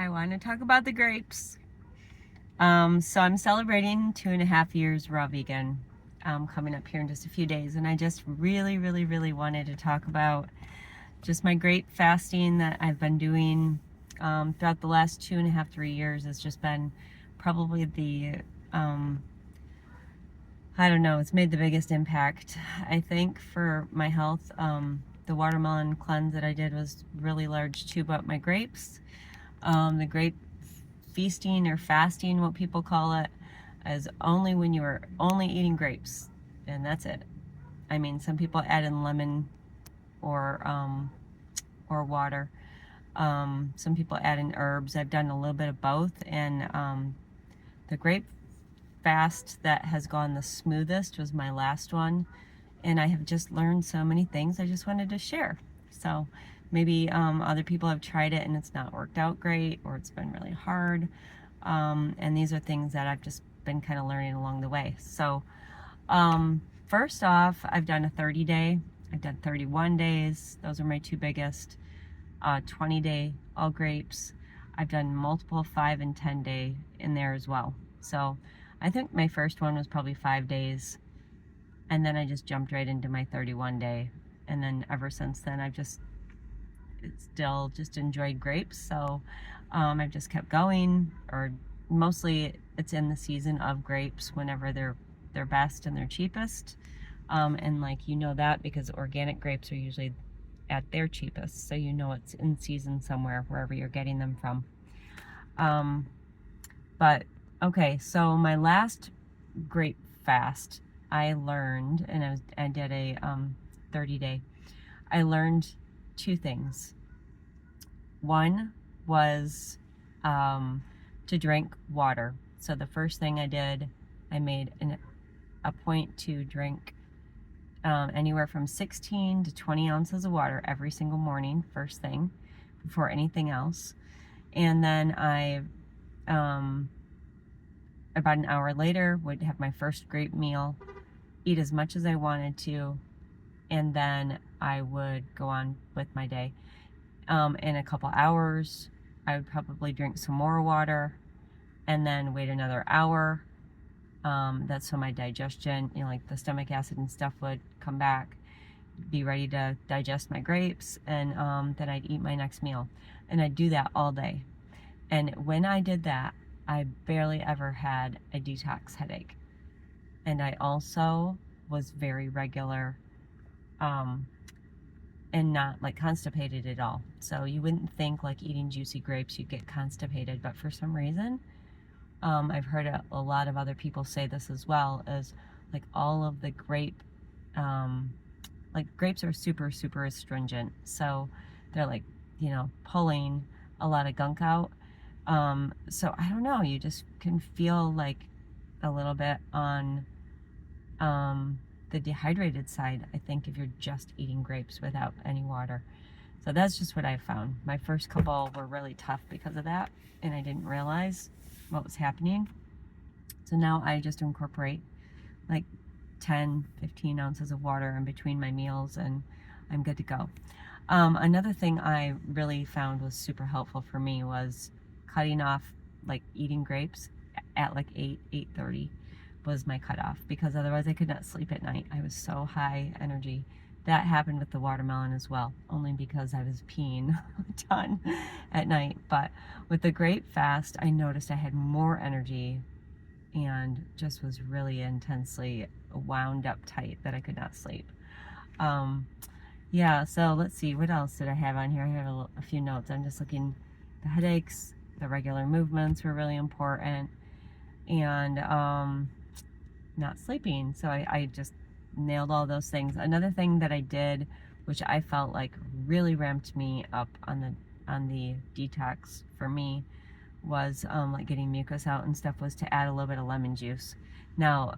I want to talk about the grapes. So I'm celebrating 2.5 years raw vegan coming up here in just a few days, and I just really wanted to talk about just my grape fasting that I've been doing throughout the last 2.5, 3 years. Has just been probably the I don't know, it's made the biggest impact, I think, for my health. The watermelon cleanse that I did was really large too, but my grapes, the grape feasting or fasting, what people call it, is only when you are only eating grapes, and that's it. I mean, some people add in lemon or water. Some people add in herbs. I've done a little bit of both, and the grape fast that has gone the smoothest was my last one, and I have just learned so many things I just wanted to share. So maybe other people have tried it and it's not worked out great, or it's been really hard, and these are things that I've just been kind of learning along the way. So first off, I've done a 30-day, I've done 31 days, those are my two biggest, 20-day all grapes. I've done multiple 5 and 10-day in there as well. So I think my first one was probably 5 days, and then I just jumped right into my 31-day, and then ever since then I've just still just enjoyed grapes. So I've just kept going, or mostly it's in the season of grapes whenever they're best and they're cheapest, and like, you know that because organic grapes are usually at their cheapest, so you know it's in season somewhere wherever you're getting them from. But okay, so my last grape fast, I learned, and I did a 30-day. I learned two things. One was to drink water. So the first thing I did, I made a point to drink anywhere from 16 to 20 ounces of water every single morning, first thing, before anything else. And then I, about an hour later, would have my first grape meal, eat as much as I wanted to, and then I would go on with my day. In a couple hours, I would probably drink some more water, and then wait another hour. That's so my digestion, like the stomach acid and stuff, would come back, be ready to digest my grapes, and then I'd eat my next meal. And I'd do that all day. And when I did that, I barely ever had a detox headache. And I also was very regular, and not like constipated at all. So you wouldn't think like eating juicy grapes you'd get constipated, but for some reason, I've heard a lot of other people say this as well, as like all of the grape, like grapes are super astringent, so they're like, pulling a lot of gunk out. So I don't know, you just can feel like a little bit on the dehydrated side, I think, if you're just eating grapes without any water. So that's just what I found. My first couple were really tough because of that, and I didn't realize what was happening. So now I just incorporate like 10-15 ounces of water in between my meals, and I'm good to go. Another thing I really found was super helpful for me was cutting off, like eating grapes at like 8:30 was my cutoff, because otherwise I could not sleep at night. I was so high energy. That happened with the watermelon as well, only because I was peeing a ton at night. But with the grape fast, I noticed I had more energy and just was really intensely wound up tight that I could not sleep. Yeah, so let's see, what else did I have on here? I have a few notes. I'm just looking. The headaches, the regular movements were really important, and not sleeping. So I just nailed all those things. Another thing that I did, which I felt like really ramped me up on the detox for me, was like getting mucus out and stuff, was to add a little bit of lemon juice. Now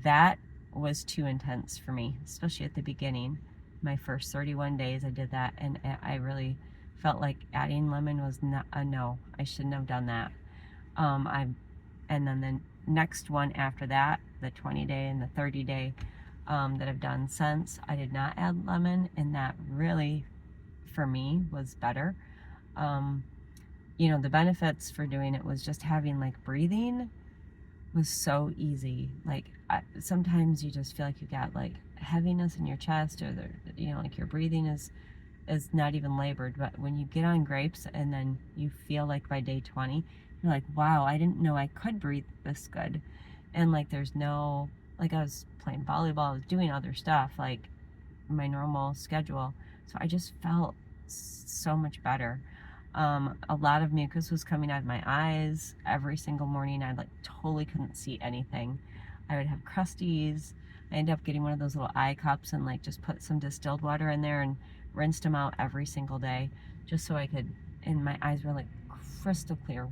that was too intense for me, especially at the beginning. My first 31 days I did that, and I really felt like adding lemon was not a no. I shouldn't have done that. And then the next one after that, the 20-day and the 30-day that I've done since, I did not add lemon, and that really, for me, was better. you know, the benefits for doing it was just having like breathing was so easy. Like sometimes you just feel like you got like heaviness in your chest, or you know, like your breathing is not even labored. But when you get on grapes and then you feel like by day 20, you're like, wow, I didn't know I could breathe this good. And like there's no, like I was playing volleyball, I was doing other stuff like my normal schedule, so I just felt so much better. A lot of mucus was coming out of my eyes every single morning. I like totally couldn't see anything. I would have crusties. I ended up getting one of those little eye cups and like just put some distilled water in there and rinsed them out every single day, just so I could, and my eyes were like crystal clear,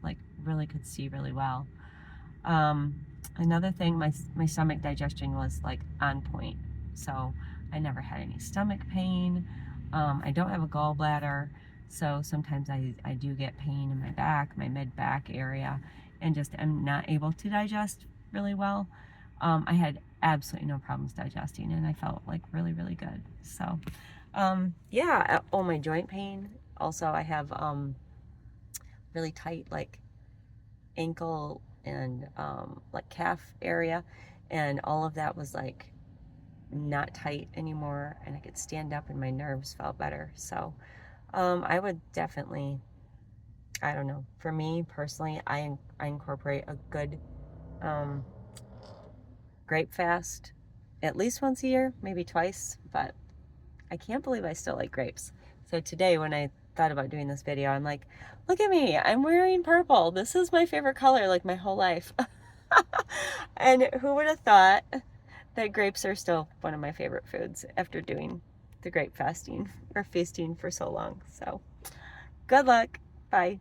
like really could see really well. Another thing, my stomach digestion was like on point, so I never had any stomach pain. I don't have a gallbladder, so sometimes I do get pain in my back, my mid back area, and just am not able to digest really well. I had absolutely no problems digesting, and I felt like really, really good. So, yeah. Oh, my joint pain. Also, I have really tight like ankle and like calf area, and all of that was like not tight anymore, and I could stand up and my nerves felt better. So I would definitely, I don't know, for me personally, I incorporate a good grape fast at least once a year, maybe twice, but I can't believe I still like grapes. So today when I thought about doing this video, I'm like, look at me, I'm wearing purple. This is my favorite color like my whole life. And who would have thought that grapes are still one of my favorite foods after doing the grape fasting or feasting for so long. So good luck. Bye.